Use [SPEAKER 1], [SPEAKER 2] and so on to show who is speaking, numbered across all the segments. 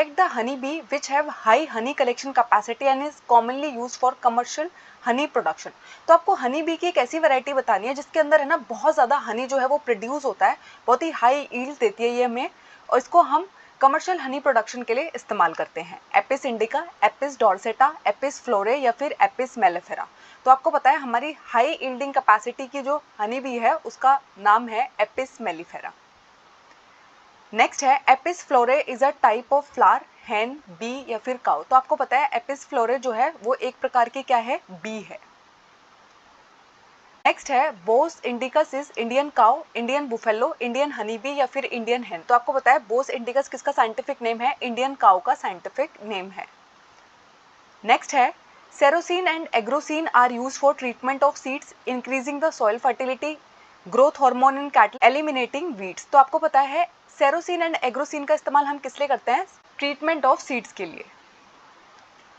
[SPEAKER 1] Select the honey bee which have high honey collection capacity and is commonly used for commercial honey production। तो आपको honey bee की एक ऐसी variety बतानी है जिसके अंदर है ना बहुत ज़्यादा हनी जो है वो प्रोड्यूस होता है, बहुत ही हाई ईल्ड देती है ये हमें, और इसको हम कमर्शियल हनी प्रोडक्शन के लिए इस्तेमाल करते हैं। एपिस इंडिका, एपिस डॉर्सेटा, एपिस फ्लोरे या फिर एपिस मेलिफेरा। तो आपको पता है हमारी हाई ईल्डिंग कैपेसिटी की जो हनी बी है उसका नाम है एपिस मेलिफेरा। नेक्स्ट है Apis florea is a type of flower, hen, bee या फिर काउ। तो आपको पता है एपिस फ्लोरे जो है वो एक प्रकार की क्या है, बी है। नेक्स्ट है bos indicus is Indian cow, Indian buffalo, Indian honey bee या फिर इंडियन हैन। तो आपको पता है बोस इंडिकस किसका साइंटिफिक नेम है, इंडियन काउ का साइंटिफिक नेम है। नेक्स्ट है cerosin and agrosin are use for treatment of seeds, increasing the soil fertility, growth hormone in cattle, eliminating weeds. तो आपको पता है सेरोसिन एंड एग्रोसिन का इस्तेमाल हम किस लिए करते हैं, ट्रीटमेंट ऑफ सीड्स के लिए।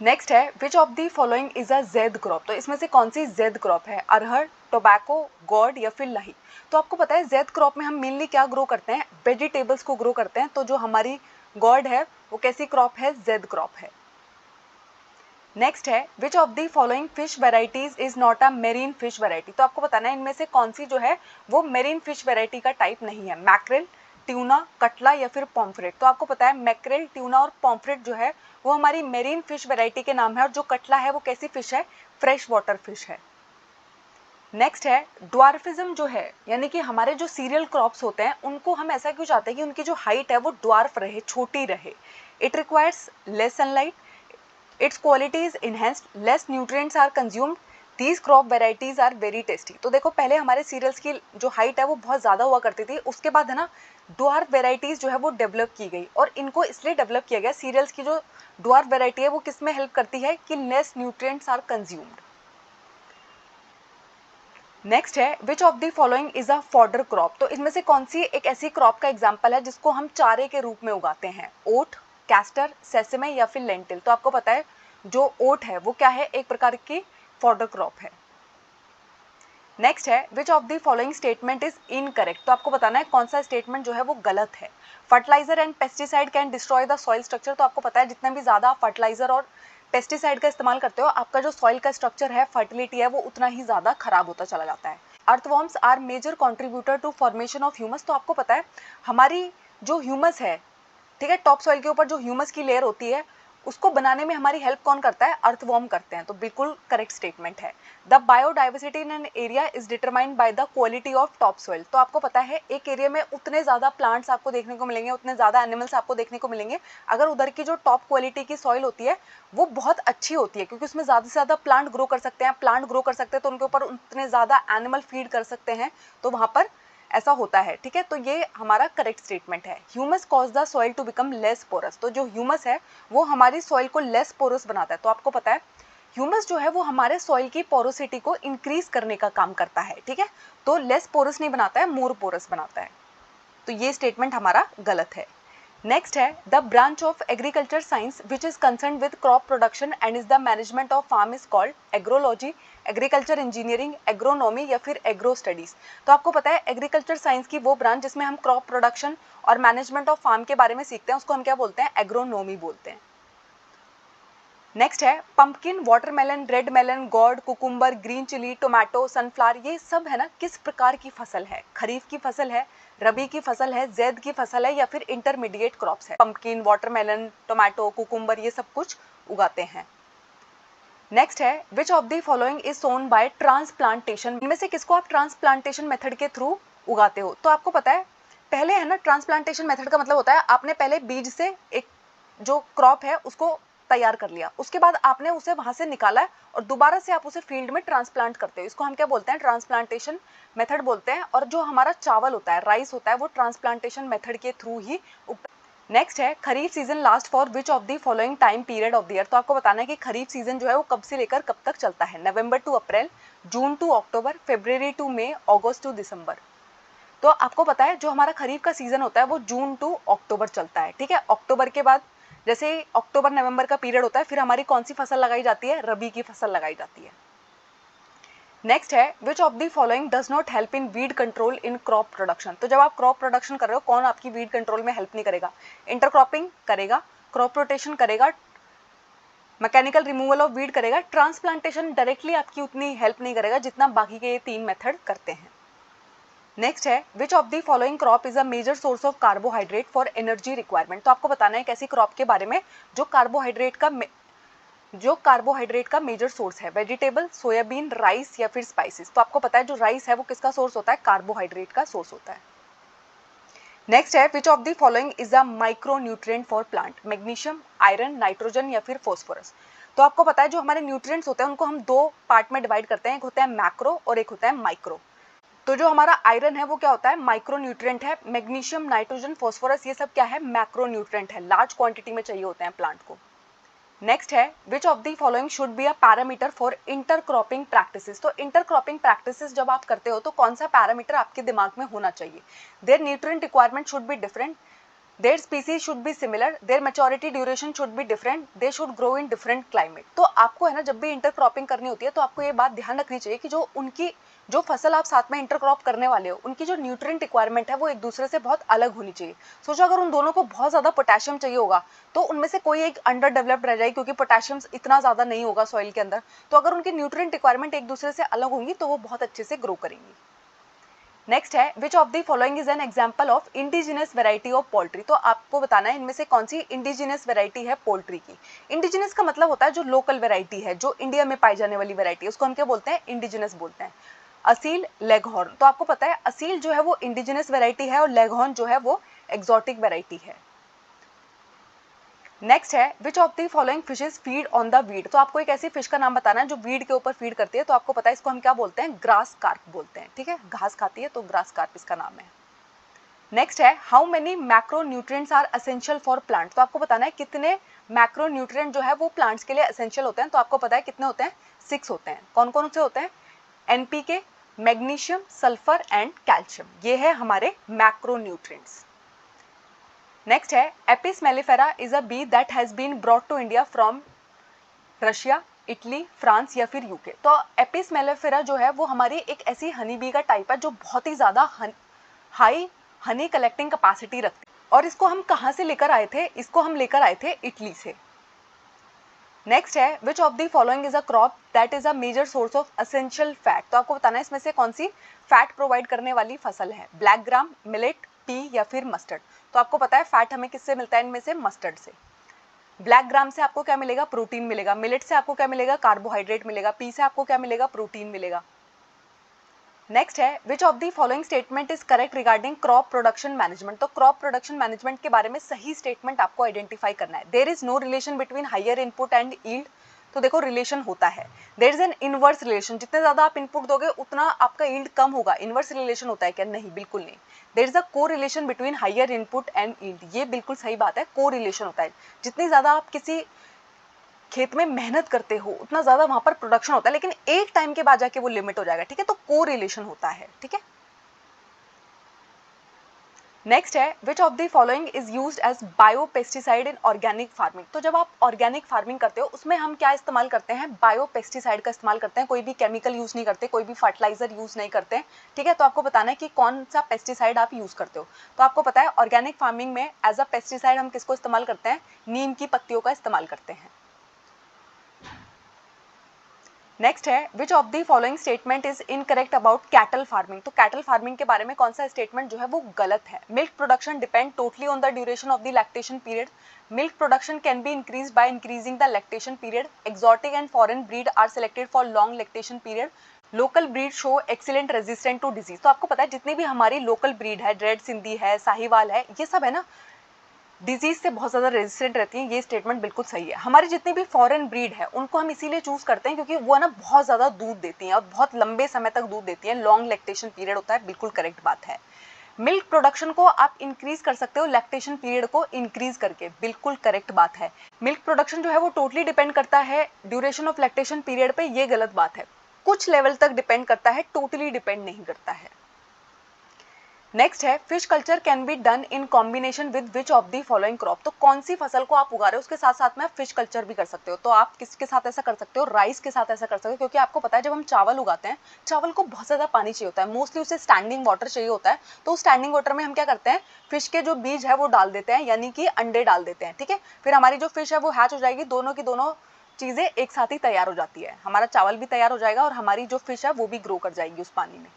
[SPEAKER 1] नेक्स्ट है which of the following is a Z crop. तो इसमें से कौन सी जेड क्रॉप है, अरहर, टोबैको, गॉड या फिर लाही। तो आपको पता है जेड क्रॉप में हम मेनली क्या ग्रो करते हैं, वेजिटेबल्स को ग्रो करते हैं। तो जो हमारी गॉड है वो कैसी क्रॉप है, जेड क्रॉप है। नेक्स्ट है which of the following fish varieties is not a marine fish variety. तो आपको बताना है इनमें से कौन सी जो है वो मेरीन फिश वेराइटी का टाइप नहीं है, मैक्रेल, ट्यूना, कटला या फिर पॉम्फ्रेट। तो आपको पता है मैक्रेल, ट्यूना और पॉम्फ्रेट जो है वो हमारी मेरीन फिश वेराइटी के नाम है, और जो कटला है वो कैसी फिश है, फ्रेश वाटर फिश है। नेक्स्ट है ड्वार्फिज्म जो है, यानी कि हमारे जो सीरियल क्रॉप्स होते हैं उनको हम ऐसा क्यों चाहते हैं कि उनकी जो हाइट है वो ड्वार्फ रहे, छोटी रहे। It requires less sunlight, its quality is enhanced, less nutrients are consumed, these crop varieties are very tasty। तो देखो पहले हमारे सीरियल्स की जो हाइट है वो बहुत ज़्यादा हुआ करती थी, उसके बाद है ना ड्वार्फ वेराइटीज़ जो है वो डेवलप की गई, और इनको इसलिए डेवलप किया गया, सीरियल्स की जो ड्वार्फ वेराइटी है वो किस में हेल्प करती है कि less nutrients are consumed. Next है which of the following is a fodder crop. तो इनमें से कौन सी एक ऐसी क्रॉप का एग्जाम्पल है जिसको हम चारे के रूप में उगाते हैं, ओट, कैस्टर, सेसमे या फिर लेंटिल। तो आपको पता है जो ओट है वो क्या है, एक प्रकार की फॉडर क्रॉप है। नेक्स्ट है which of the following statement is incorrect. तो आपको बताना है कौन सा स्टेटमेंट जो है वो गलत है। Fertiliser and pesticide can destroy the soil structure. तो आपको पता है जितना भी ज़्यादा आप फर्टिलाइजर और पेस्टिसाइड का इस्तेमाल करते हो आपका जो सॉइल का स्ट्रक्चर है, फर्टिलिटी है, वो उतना ही ज़्यादा खराब होता चला जाता है। Earthworms are major contributor to formation of humus. तो आपको पता है हमारी जो ह्यूमस है, ठीक है, टॉप सॉइल के ऊपर जो ह्यूमस की लेयर होती है उसको बनाने में हमारी हेल्प कौन करता है, अर्थवॉर्म करते हैं। तो बिल्कुल करेक्ट स्टेटमेंट है। The biodiversity in an area is determined by the quality of top soil. तो आपको पता है एक एरिया में उतने ज़्यादा प्लांट्स आपको देखने को मिलेंगे, उतने ज़्यादा एनिमल्स आपको देखने को मिलेंगे अगर उधर की जो टॉप क्वालिटी की सॉइल होती है वो बहुत अच्छी होती है, क्योंकि उसमें ज़्यादा से ज़्यादा प्लांट ग्रो कर सकते हैं। प्लांट ग्रो कर सकते हैं तो उनके ऊपर उतने ज़्यादा एनिमल फीड कर सकते हैं, तो वहाँ पर ऐसा होता है, ठीक है। तो ये हमारा करेक्ट स्टेटमेंट है। Humus cause the soil to become less porous. तो जो ह्यूमस है वो हमारी सॉइल को लेस पोरस बनाता है। तो आपको पता है ह्यूमस जो है वो हमारे सॉइल की पोरोसिटी को इंक्रीज करने का काम करता है, ठीक है। तो लेस पोरस नहीं बनाता है, मोर पोरस बनाता है। तो ये स्टेटमेंट हमारा गलत है। नेक्स्ट है the branch of agriculture science which is concern with crop production and is the management of farm is called agrology, agriculture engineering, agronomy या फिर एग्रो स्टडीज। तो आपको पता है एग्रीकल्चर साइंस की वो ब्रांच जिसमें हम क्रॉप प्रोडक्शन और मैनेजमेंट ऑफ फार्म के बारे में सीखते हैं उसको हम क्या बोलते हैं, एग्रोनॉमी बोलते हैं। नेक्स्ट है pumpkin, watermelon, red melon, gourd, cucumber, green chilli, tomato, sunflower, ये सब है ना किस प्रकार की फसल है, खरीफ की फसल है, रबी की फसल है, जैद की फसल है या फिर इंटरमीडिएट क्रॉप्स है। पंपकिन, वाटरमेलन, टोमेटो, कुकुम्बर ये सब कुछ उगाते हैं। नेक्स्ट है which of the following is sown by transplantation. इनमें से किसको आप ट्रांसप्लांटेशन मेथड के थ्रू उगाते हो। तो आपको पता है पहले है ना ट्रांसप्लांटेशन मेथड का मतलब होता है आपने पहले बीज से एक जो क्रॉप है उसको तैयार कर लिया, उसके बाद आपने उसे वहां से निकाला है और दोबारा से आप उसे फील्ड में ट्रांसप्लांट करते हो। इसको हम क्या बोलते हैं, ट्रांसप्लांटेशन मेथड बोलते हैं। और जो हमारा चावल होता है, राइस होता है, वो ट्रांसप्लांटेशन मेथड के थ्रू ही उगता है। नेक्स्ट है kharif season last for which of the following time period of the year. तो आपको बताना है कि खरीफ सीजन जो है वो कब से लेकर कब तक चलता है, November to April, June to October, February to May, August to December. तो आपको पता है जो हमारा खरीफ का सीजन होता है वो जून टू अक्टूबर चलता है, ठीक है। अक्टूबर के बाद जैसे अक्टूबर नवंबर का पीरियड होता है फिर हमारी कौन सी फसल लगाई जाती है, रबी की फसल लगाई जाती है। नेक्स्ट है which of the following does not help in weed control in crop production. तो जब आप क्रॉप प्रोडक्शन कर रहे हो कौन आपकी वीड कंट्रोल में हेल्प नहीं करेगा, इंटरक्रॉपिंग करेगा, क्रॉप रोटेशन करेगा, मैकेनिकल रिमूवल ऑफ वीड करेगा, ट्रांसप्लांटेशन डायरेक्टली आपकी उतनी हेल्प नहीं करेगा जितना बाकी के ये 3 मेथड करते हैं। नेक्स्ट है which of the following crop is a major source of carbohydrate for energy requirement. तो आपको बताना है एक ऐसी क्रॉप के बारे में जो कार्बोहाइड्रेट का मेजर सोर्स है। वेजिटेबल, सोयाबीन, राइस या फिर स्पाइसेस। तो आपको पता है जो राइस है वो किसका सोर्स होता है, कार्बोहाइड्रेट का सोर्स होता है। नेक्स्ट है which of the following is a micro nutrient for plant. Magnesium, iron, nitrogen या फिर फॉस्फोरस। तो आपको पता है जो हमारे न्यूट्रिएंट्स होते हैं उनको हम 2 पार्ट में डिवाइड करते हैं, एक होता है मैक्रो और एक होता है माइक्रो। तो जो हमारा आयरन है वो क्या होता है, माइक्रो न्यूट्रिएंट है। मैग्नीशियम, नाइट्रोजन, फॉस्फोरस ये सब क्या है, मैक्रो न्यूट्रिएंट है, लार्ज क्वांटिटी में चाहिए होते हैं प्लांट को। नेक्स्ट है which of the following should be a parameter for intercropping practices. तो इंटरक्रॉपिंग प्रैक्टिसेस जब आप करते हो तो कौन सा पैरामीटर आपके दिमाग में होना चाहिए। Their nutrient requirement should be different, their species should be similar, their maturity duration should be different, they should grow in different climate. तो आपको है ना जब भी इंटरक्रॉपिंग करनी होती है तो आपको ये बात ध्यान रखनी चाहिए कि जो फसल आप साथ में इंटरक्रॉप करने वाले हो उनकी जो न्यूट्रिएंट रिक्वायरमेंट है वो एक दूसरे से बहुत अलग होनी चाहिए। सोचो अगर उन दोनों को बहुत ज्यादा पोटेशियम चाहिए होगा तो उनमें से कोई एक अंडर डेवलप्ड रह जाएगी क्योंकि पोटेशियम इतना ज्यादा नहीं होगा सॉइल के अंदर। तो अगर उनकी न्यूट्रिएंट रिक्वायरमेंट एक दूसरे से अलग होंगी तो वो बहुत अच्छे से ग्रो करेंगी। नेक्स्ट है which of the following is an example of indigenous variety of poultry. तो आपको बताना है इनमें से कौन सी इंडिजिनस वैरायटी है पोल्ट्री की। इंडिजिनस का मतलब होता है जो लोकल वैरायटी है, जो इंडिया में पाई जाने वाली वैरायटी है, उसको हम क्या बोलते हैं, इंडिजिनस बोलते हैं। असील, लेगहॉर्न। तो आपको पता है असील जो है वो इंडिजिनस वैरायटी है और लेगहॉर्न जो है वो एक्सोटिक वैरायटी है। नेक्स्ट है which of the following fishes feed on the weed. तो आपको एक ऐसी फिश का नाम बताना है जो वीड के ऊपर फीड करती है। तो आपको पता है इसको हम क्या बोलते हैं, ग्रास कार्प बोलते हैं। ठीक है, घास खाती है तो ग्रास कार्प इसका नाम है। नेक्स्ट है how many macro nutrients are essential for plant. तो आपको बताना है कितने मैक्रो न्यूट्रिएंट जो है वो प्लांट्स के लिए एसेंशियल होते हैं। तो आपको पता है कितने होते हैं, 6 होते हैं। कौन कौन से होते हैं, NPK, magnesium, sulphur and calcium, ये है हमारे मैक्रो न्यूट्रिएंट्स। नेक्स्ट है Apis mellifera is a bee that has been brought to India from Russia, Italy, France या फिर यूके। तो एपिस मेलिफेरा जो है वो हमारी एक ऐसी हनी बी का टाइप है जो बहुत ही ज्यादा हाई हनी कलेक्टिंग कैपेसिटी रखती है। और इसको हम कहाँ से लेकर आए थे, इसको हम लेकर आए थे इटली से। नेक्स्ट है which of the following is a crop that is a major source of essential fat. तो आपको बताना है इसमें से कौन सी फैट प्रोवाइड करने वाली फसल है, ब्लैक ग्राम, मिलेट, पी या फिर मस्टर्ड। तो आपको पता है फैट हमें किससे मिलता है, इनमें से मस्टर्ड से। ब्लैक ग्राम से आपको क्या मिलेगा, प्रोटीन मिलेगा। मिलेट से आपको क्या मिलेगा, कार्बोहाइड्रेट मिलेगा। पी से आपको क्या मिलेगा, प्रोटीन मिलेगा। नेक्स्ट है which of the following statement is correct regarding crop production management. तो क्रॉप प्रोडक्शन मैनेजमेंट के बारे में सही स्टेटमेंट आपको आइडेंटिफाई करना है। There is no relation between higher input and yield. तो देखो रिलेशन होता है, there is an inverse relation, जितने ज्यादा आप इनपुट दोगे उतना आपका यील्ड कम होगा। इनवर्स रिलेशन होता है क्या, नहीं, बिल्कुल नहीं। There is a correlation between higher input and yield, ये बिल्कुल सही बात है, को रिलेशन होता है। जितनी ज्यादा आप किसी खेत में मेहनत करते हो उतना ज्यादा वहां पर प्रोडक्शन होता है, लेकिन एक टाइम के बाद जाके वो लिमिट हो जाएगा। ठीक है, तो को रिलेशन होता है। ठीक है, नेक्स्ट है which of the following is used as biopesticide in organic farming. तो जब आप ऑर्गेनिक फार्मिंग करते हो उसमें हम क्या इस्तेमाल करते हैं, बायो पेस्टिसाइड का इस्तेमाल करते हैं। कोई भी केमिकल यूज नहीं करते, कोई भी फर्टिलाइजर यूज नहीं करते। ठीक है, तो आपको बताना है कि कौन सा पेस्टिसाइड आप यूज करते हो। तो आपको पता है ऑर्गेनिक फार्मिंग में एज अ पेस्टिसाइड हम किसको इस्तेमाल करते हैं, नीम की पत्तियों का इस्तेमाल करते हैं। नेक्स्ट है which of the following statement is incorrect about cattle farming. तो कैटल फार्मिंग के बारे में कौन सा स्टेटमेंट जो है वो गलत है। Milk production depend totally on the duration of the lactation period. Milk production can be increase by increasing the lactation period. Exotic and foreign breed are selected for long lactation period. Local breed show excellent resistant to disease. तो आपको पता है जितनी भी हमारी local breed है, red Sindhi है, साहिवाल है, ये सब है ना डिजीज से बहुत ज़्यादा रेजिस्टेंट रहती हैं। ये स्टेटमेंट बिल्कुल सही है। हमारी जितनी भी फॉरेन ब्रीड है उनको हम इसीलिए चूज करते हैं क्योंकि वो ना बहुत ज़्यादा दूध देती हैं और बहुत लंबे समय तक दूध देती हैं, लॉन्ग लैक्टेशन पीरियड होता है। बिल्कुल करेक्ट बात है। मिल्क प्रोडक्शन को आप इंक्रीज कर सकते हो लैक्टेशन पीरियड को इंक्रीज करके, बिल्कुल करेक्ट बात है। मिल्क प्रोडक्शन जो है वो टोटली डिपेंड करता है ड्यूरेशन ऑफ लैक्टेशन पीरियड पे, ये गलत बात है। कुछ लेवल तक डिपेंड करता है, टोटली डिपेंड नहीं करता है। नेक्स्ट है fish culture can be done in combination with which of the following crop. तो कौन सी फसल को आप उगा रहे हो उसके साथ साथ में फिश कल्चर भी कर सकते हो। तो आप किसके साथ ऐसा कर सकते हो, राइस के साथ ऐसा कर सकते हो, क्योंकि आपको पता है जब हम चावल उगाते हैं चावल को बहुत ज़्यादा पानी चाहिए होता है, मोस्टली उसे स्टैंडिंग वाटर चाहिए होता है। तो उस स्टैंडिंग वाटर में हम क्या करते हैं, फिश के जो बीज है वो डाल देते हैं, यानी कि अंडे डाल देते हैं, ठीक है। फिर हमारी जो फिश है वो हैच हो जाएगी, दोनों की दोनों चीज़ें एक साथ ही तैयार हो जाती है, हमारा चावल भी तैयार हो जाएगा और हमारी जो फिश है वो भी ग्रो कर जाएगी उस पानी में।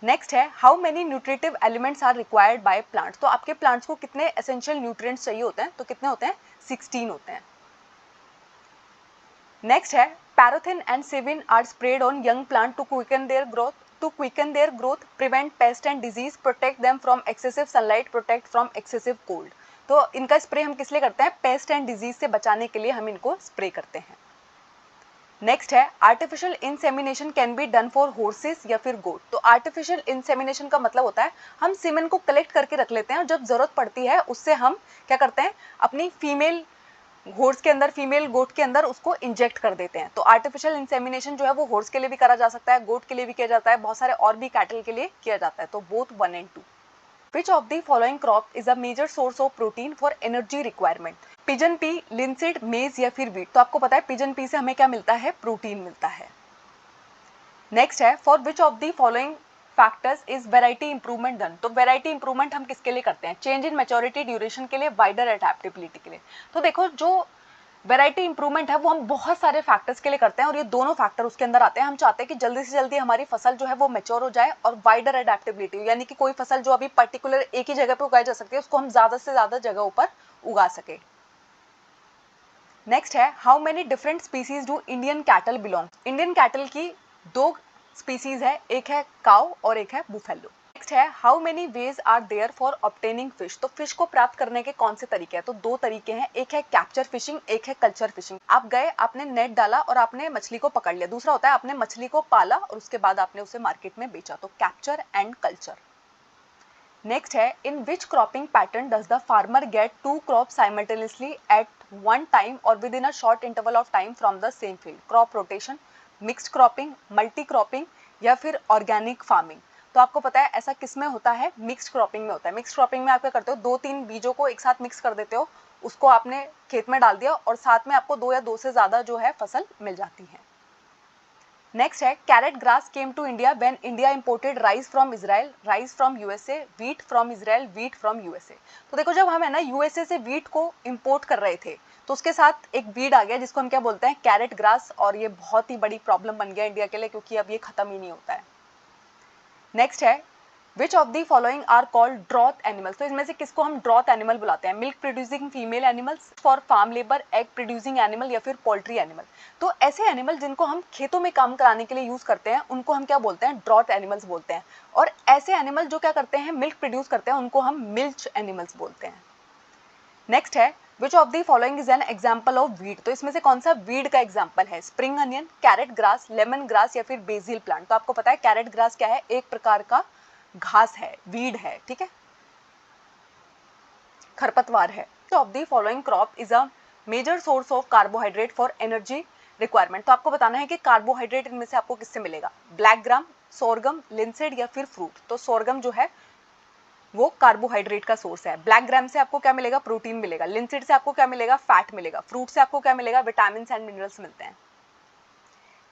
[SPEAKER 1] नेक्स्ट है how many nutritive elements are required by plants. तो आपके प्लांट्स को कितने एसेंशियल न्यूट्रिएंट्स चाहिए होते हैं, तो कितने होते हैं, 16 होते हैं। नेक्स्ट है parathin and sivin are spread on young plant to quicken their growth, prevent pest and disease, protect them from excessive sunlight, protect from excessive cold. तो इनका स्प्रे हम किस लिए करते हैं, पेस्ट एंड डिजीज से बचाने के लिए हम इनको स्प्रे करते हैं। नेक्स्ट है artificial insemination can be done for horses या फिर गोट। तो आर्टिफिशियल इंसेमिनेशन का मतलब होता है हम सीमेन को कलेक्ट करके रख लेते हैं और जब जरूरत पड़ती है उससे हम क्या करते हैं, अपनी फीमेल हॉर्स के अंदर, फीमेल गोट के अंदर उसको इंजेक्ट कर देते हैं। तो आर्टिफिशियल इंसेमिनेशन जो है वो हॉर्स के लिए भी करा जा सकता है, गोट के लिए भी किया जाता है, बहुत सारे और भी कैटल के लिए किया जाता है। तो both 1 and 2। Which of the following crop is a major source of protein for energy requirement? Pigeon P, linseed, मेज या फिर वीट। तो आपको पता है पिजन पी से हमें क्या मिलता है, प्रोटीन मिलता है। नेक्स्ट है for which of the following factors is variety improvement done. तो वेराइटी इंप्रूवमेंट हम किसके लिए करते हैं, चेंज इन मैच्योरिटी ड्यूरेशन के लिए, वाइडर एडेप्टेबिलिटी के लिए। तो देखो जो वेराइटी इंप्रूवमेंट है वो हम बहुत सारे फैक्टर्स के लिए करते हैं और ये दोनों फैक्टर उसके अंदर आते हैं। हम चाहते हैं कि जल्दी से जल्दी हमारी फसल जो है वो मैच्योर हो जाए और वाइडर एडेप्टेबिलिटी, यानी कि कोई फसल जो अभी पर्टिकुलर एक ही जगह पे उगाई जा सकती है उसको हम ज्यादा से ज्यादा जगहों पर उगा सके। नेक्स्ट है how many different species do Indian cattle belong. Indian cattle की 2 स्पीसीज है, एक है काउ और एक है बुफेलो। नेक्स्ट है how many ways are there for obtaining fish. तो फिश को प्राप्त करने के कौन से तरीके हैं, तो 2 तरीके हैं, एक है कैप्चर फिशिंग, एक है कल्चर फिशिंग। आप गए, आपने नेट डाला और आपने मछली को पकड़ लिया। दूसरा होता है आपने मछली को पाला और उसके बाद आपने उसे मार्केट में बेचा। तो कैप्चर एंड कल्चर। नेक्स्ट है in which cropping pattern does the farmer get 2 crop simultaneously at one time और within a short interval of time from the same field. Crop rotation, mixed cropping, multi cropping या फिर organic farming. तो आपको पता है ऐसा किस में होता है, मिक्स्ड क्रॉपिंग में होता है। मिक्स्ड क्रॉपिंग में आप क्या करते हो, 2-3 बीजों को एक साथ मिक्स कर देते हो, उसको आपने खेत में डाल दिया और साथ में आपको 2 या 2 से ज्यादा जो है फसल मिल जाती है। नेक्स्ट है carrot grass came to India when India imported rice from Israel, rice from USA, wheat from Israel, wheat from USA. तो देखो जब हम है ना यूएसए से व्हीट को इंपोर्ट कर रहे थे तो उसके साथ एक वीड आ गया जिसको हम क्या बोलते हैं, कैरेट ग्रास, और ये बहुत ही बड़ी प्रॉब्लम बन गया इंडिया के लिए क्योंकि अब ये खत्म ही नहीं होता है। नेक्स्ट है which of the following are called draught animals. तो इसमें से किसको हम ड्रॉथ एनिमल बुलाते हैं, milk producing female animals, for farm labour, egg producing animal या फिर पोल्ट्री एनिमल। तो ऐसे एनिमल जिनको हम खेतों में काम कराने के लिए यूज करते हैं उनको हम क्या बोलते हैं, ड्रॉथ एनिमल्स बोलते हैं। और ऐसे एनिमल जो क्या करते हैं, मिल्क प्रोड्यूस करते हैं, उनको हम मिल्च एनिमल्स बोलते हैं। नेक्स्ट है which of the following is an example of weed. तो इसमें से कौन सा वीड का एग्जाम्पल है, spring onion, carrot grass, lemon grass या फिर बेसिल प्लांट। तो आपको पता है कैरेट ग्रास क्या है, एक प्रकार का घास है, वीड है, ठीक है, खरपतवार है। Of the following crop is a major source of carbohydrate for energy requirement. तो आपको बताना है कि कार्बोहाइड्रेट इनमें से आपको किससे मिलेगा, ब्लैक ग्राम, सोरगम, लिंसेड या फिर फ्रूट। तो सोरगम जो है वो कार्बोहाइड्रेट का सोर्स है। ब्लैक ग्राम से आपको क्या मिलेगा, प्रोटीन मिलेगा। लिंसीड से आपको क्या मिलेगा, फैट मिलेगा। फ्रूट से आपको क्या मिलेगा, विटामिन एंड मिनरल्स मिलते हैं।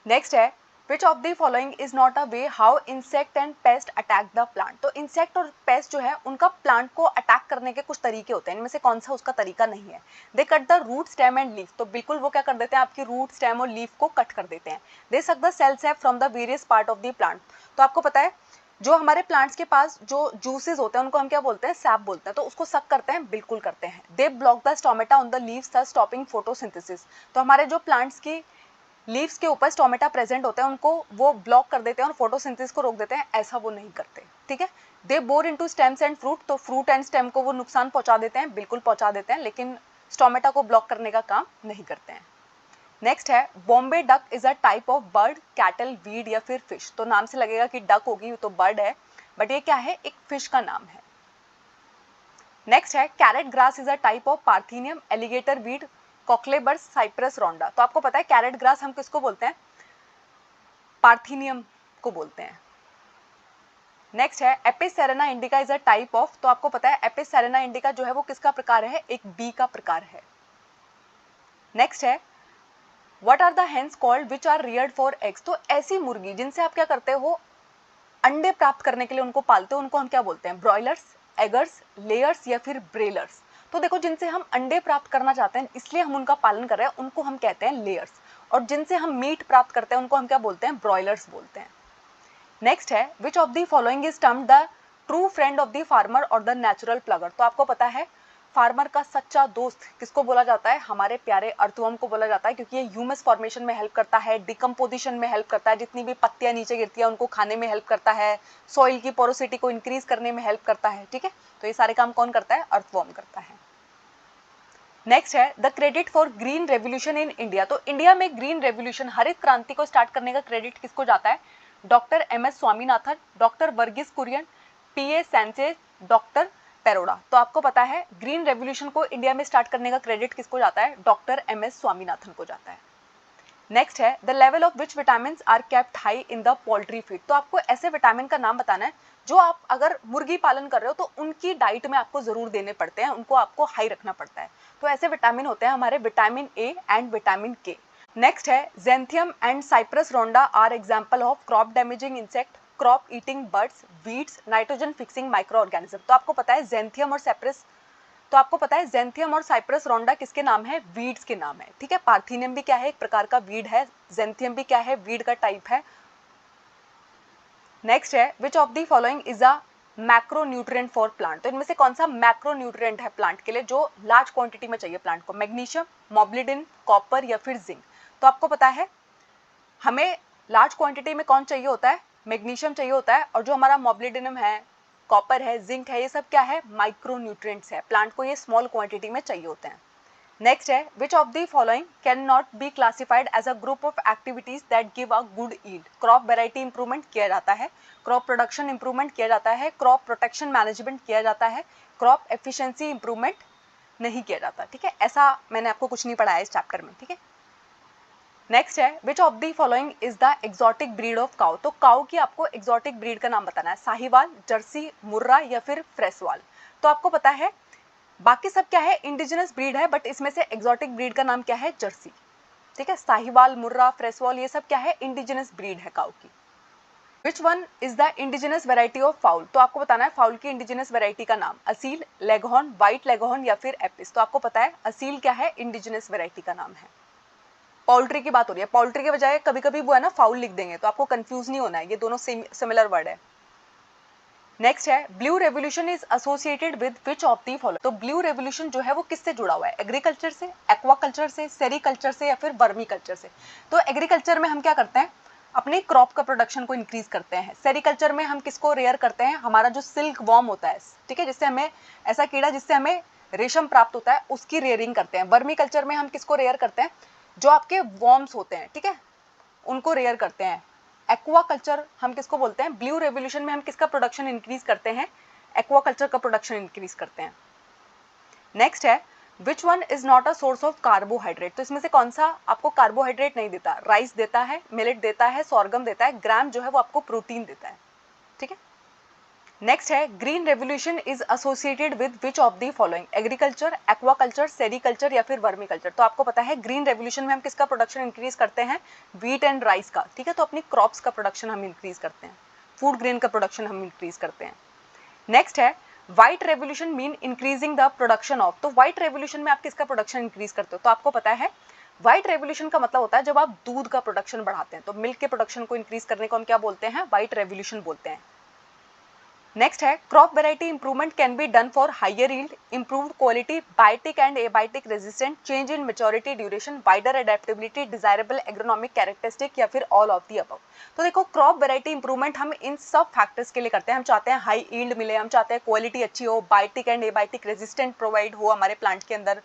[SPEAKER 1] नेक्स्ट है which of the following is not a way how insect and paste attack the plant. तो इंसेक्ट और पेस्ट जो है उनका प्लांट को अटैक करने के कुछ तरीके होते हैं, इनमें से कौन सा उसका तरीका नहीं है। They cut the root, stem and leaf. तो बिल्कुल वो क्या कर देते हैं, आपकी रूट, स्टेम और लीफ को कट कर देते हैं। दे सक द सेल्स है from the various part of the plant. तो आपको पता है जो हमारे प्लांट्स के पास जो जूसेस होते हैं उनको हम क्या बोलते हैं, सैप बोलते हैं। तो उसको सक करते हैं, बिल्कुल करते हैं। They block the stomata on the leaves thus stopping photosynthesis. तो हमारे जो प्लांट्स की लीव्स के ऊपर स्टोमेटा प्रेजेंट होते हैं उनको वो ब्लॉक कर देते हैं और फोटोसिंथेसिस को रोक देते हैं, ऐसा वो नहीं करते, ठीक है। They bore into stems and fruit. तो फ्रूट एंड स्टेम को वो नुकसान पहुंचा देते हैं, बिल्कुल पहुंचा देते हैं, लेकिन स्टोमेटा को ब्लॉक करने का काम नहीं करते हैं। नेक्स्ट है Bombay duck is a type of bird, cattle, weed या फिर फिश। तो नाम से लगेगा कि डक होगी, तो बर्ड है, बट ये क्या है, एक फिश का नाम है। नेक्स्ट है carrot grass is a type of parthenium, alligator weed, cockleburs, cyperus rotunda. तो आपको पता है कैरेट ग्रास हम किसको बोलते हैं, पार्थिनियम को बोलते हैं। नेक्स्ट है Apis Serena indica is a type of, तो आपको पता है एपिस सेरेना इंडिका जो है वो किसका प्रकार है, एक बी का प्रकार है। नेक्स्ट है what are the hens called which are reared for eggs, तो ऐसी मुर्गी जिनसे आप क्या करते हो, अंडे प्राप्त करने के लिए उनको पालते हो, उनको हम क्या बोलते हैं, ब्रॉयलर्स, एगर्स, लेयर्स या फिर ब्रेलर्स। तो देखो जिनसे हम अंडे प्राप्त करना चाहते हैं इसलिए हम उनका पालन कर रहे हैं, उनको हम कहते हैं लेयर्स, और जिनसे हम मीट प्राप्त करते हैं उनको हम क्या बोलते हैं, ब्रॉयलर्स बोलते हैं। नेक्स्ट है which of the following is termed the true friend of the farmer और द नेचुरल प्लगर, तो आपको पता है फार्मर का सच्चा दोस्त किसको बोला जाता है, हमारे प्यारे अर्थवर्म को बोला जाता है, क्योंकि ये ह्यूमस फॉर्मेशन में हेल्प करता है, डिकम्पोजिशन में हेल्प करता है, जितनी भी पत्तियां नीचे गिरती है उनको खाने में हेल्प करता है, सॉइल की पोरोसिटी को इंक्रीज करने में हेल्प करता है, ठीक है। तो ये सारे काम कौन करता है, अर्थवर्म करता है। नेक्स्ट है the credit for green revolution in India, तो इंडिया में ग्रीन रेवोल्यूशन हरित क्रांति को स्टार्ट करने का क्रेडिट किसको जाता है, doctor M S. Swaminathan, doctor Varghese Kurien, P A. Sanchez, doctor पेरोडा। तो आपको पता है ग्रीन रेवोल्यूशन को इंडिया में स्टार्ट करने का क्रेडिट किसको जाता है, डॉक्टर एम.एस. स्वामीनाथन को जाता है। नेक्स्ट है the level of which vitamin are kept high in the poultry feed, तो आपको ऐसे विटामिन का नाम बताना है जो आप अगर मुर्गी पालन कर रहे हो तो उनकी डाइट में आपको जरूर देने पड़ते हैं, उनको आपको हाई रखना पड़ता है। तो ऐसे विटामिन होते हैं हमारे vitamin A and vitamin K. Next है xanthium and cyperus rotunda are example of crop damaging insect, crop eating birds, weeds, nitrogen fixing micro organism. तो आपको पता है ज़ैंथियम और साइप्रस, तो आपको पता है ज़ैंथियम और साइप्रस रोंडा किसके नाम है, वीड्स के नाम है, ठीक है। पार्थिनियम भी क्या है, एक प्रकार का वीड है, ज़ैंथियम भी क्या है, वीड का टाइप है। नेक्स्ट है which of the following is a macro nutrient for plant, तो इनमें से कौन सा मैक्रो न्यूट्रिएंट है प्लांट के लिए जो लार्ज क्वांटिटी में चाहिए प्लांट को, मैग्नीशियम, मोब्लिडिन, कॉपर या फिर जिंक। तो आपको पता है हमें लार्ज क्वांटिटी में कौन चाहिए होता है, मैग्नीशियम चाहिए होता है, और जो हमारा मोब्लिडिनम है, कॉपर है, जिंक है, ये सब क्या है, माइक्रो न्यूट्रिएंट्स है, प्लांट को ये स्मॉल क्वांटिटी में चाहिए होते हैं। नेक्स्ट है which of the following can not be classified as a group of activities that give a good yield, crop variety improvement किया जाता है, क्रॉप प्रोडक्शन इंप्रूवमेंट किया जाता है, क्रॉप प्रोटेक्शन मैनेजमेंट किया जाता है, क्रॉप एफिशिएंसी इंप्रूवमेंट नहीं किया जाता, ठीक है। ऐसा मैंने आपको कुछ नहीं पढ़ाया इस चैप्टर में, ठीक है। नेक्स्ट है which of the following is the exotic breed of cow, तो काउ की आपको एक्सोटिक ब्रीड का नाम बताना है, साहिवाल, जर्सी, मुर्रा या फिर फ्रेसवाल। तो आपको पता है बाकी सब क्या है, इंडिजिनस ब्रीड है, बट इसमें से एक्सोटिक ब्रीड का नाम क्या है, जर्सी, ठीक है। साहिवाल, मुर्रा, फ्रेसवाल ये सब क्या है, इंडिजिनस ब्रीड है काउ की। Which one is the indigenous variety of foul, तो आपको बताना है फाउल की इंडिजिनस वेराइटी का नाम, असील, लेगहॉर्न, व्हाइट लेगहॉर्न या फिर एपिस। तो आपको पता है असील क्या है, इंडिजिनस वेराइटी का नाम है। पोल्ट्री की बात हो रही है, पोल्ट्री के बजाय कभी कभी वो है ना फाउल लिख देंगे, तो आपको कंफ्यूज नहीं होना है, ये दोनों सिमिलर वर्ड है। नेक्स्ट है blue revolution is associated with which of the following, तो ब्लू रेवोल्यूशन जो है वो किससे जुड़ा हुआ है, एग्रीकल्चर से, एक्वाकल्चर से, सेरीकल्चर से या फिर वर्मी कल्चर से। तो एग्रीकल्चर में हम क्या करते हैं, अपने क्रॉप का प्रोडक्शन को इंक्रीज करते हैं। सेरीकल्चर में हम किसको रेयर करते हैं, हमारा जो सिल्क वॉर्म होता है, ठीक है, जिससे हमें ऐसा कीड़ा जिससे हमें रेशम प्राप्त होता है, उसकी रेयरिंग करते हैं। वर्मी कल्चर में हम किसको रेयर करते हैं, जो आपके वॉर्म्स होते हैं, ठीक है, उनको रेयर करते हैं। एक्वाकल्चर हम किसको बोलते हैं, ब्लू रेवोल्यूशन में हम किसका प्रोडक्शन इंक्रीज करते हैं, एक्वाकल्चर का प्रोडक्शन इंक्रीज करते हैं। नेक्स्ट है which one is not a source of carbohydrate, तो इसमें से कौन सा आपको कार्बोहाइड्रेट नहीं देता, राइस देता है, मिलेट देता है, सोरगम देता है, ग्राम जो है वो आपको प्रोटीन देता है, ठीक है। नेक्स्ट है green revolution is associated with which of the following, agriculture, aquaculture, sericulture या फिर वर्मी कल्चर। तो आपको पता है ग्रीन रेवोल्यूशन में हम किसका प्रोडक्शन इंक्रीज करते हैं, व्हीट एंड राइस का, ठीक है। तो अपनी क्रॉप्स का प्रोडक्शन हम इंक्रीज करते हैं, फूड ग्रेन का प्रोडक्शन हम इंक्रीज करते हैं। नेक्स्ट है white revolution mean increasing the production of, तो व्हाइट रेवोल्यूशन में आप किसका प्रोडक्शन इंक्रीज करते हो, तो आपको पता है व्हाइट रेवोल्यूशन का मतलब होता है जब आप दूध का प्रोडक्शन बढ़ाते हैं, तो मिल्क के प्रोडक्शन को इंक्रीज करने को हम क्या बोलते हैं, व्हाइट रेवोल्यूशन बोलते हैं। नेक्स्ट है crop variety improvement can be done for higher yield, improved quality, biotic and abiotic resistant, change in maturity duration, wider adaptability, desirable agronomic characteristic या फिर ऑल ऑफ द अबव। तो देखो crop variety improvement हम इन सब factors के लिए करते हैं, हम चाहते हैं हाई यील्ड मिले, हम चाहते हैं क्वालिटी अच्छी हो, biotic and abiotic resistant provide हो हमारे प्लांट के अंदर,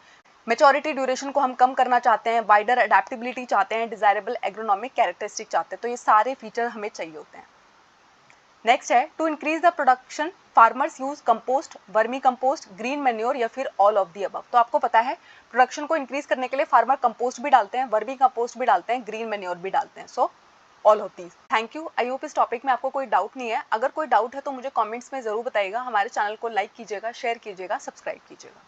[SPEAKER 1] मैच्योरिटी ड्यूरेशन को हम कम करना चाहते हैं, वाइडर एडेप्टेबिलिटी चाहते हैं, डिजायरेबल एग्रोनॉमिक कैरेक्टरिस्टिक चाहते हैं। तो ये सारे फीचर हमें चाहिए होते हैं। नेक्स्ट है to increase the production farmers use compost, vermicompost, green manure या फिर ऑल ऑफ दी अबव। तो आपको पता है प्रोडक्शन को इंक्रीज करने के लिए फार्मर कंपोस्ट भी डालते हैं, वर्मी कंपोस्ट भी डालते हैं, ग्रीन मैन्योर भी डालते हैं। So all of these. Thank you. I hope इस टॉपिक में आपको कोई डाउट नहीं है। अगर कोई डाउट है तो मुझे कमेंट्स में ज़रूर बताइएगा। हमारे चैनल को लाइक कीजिएगा, शेयर कीजिएगा, सब्सक्राइब कीजिएगा।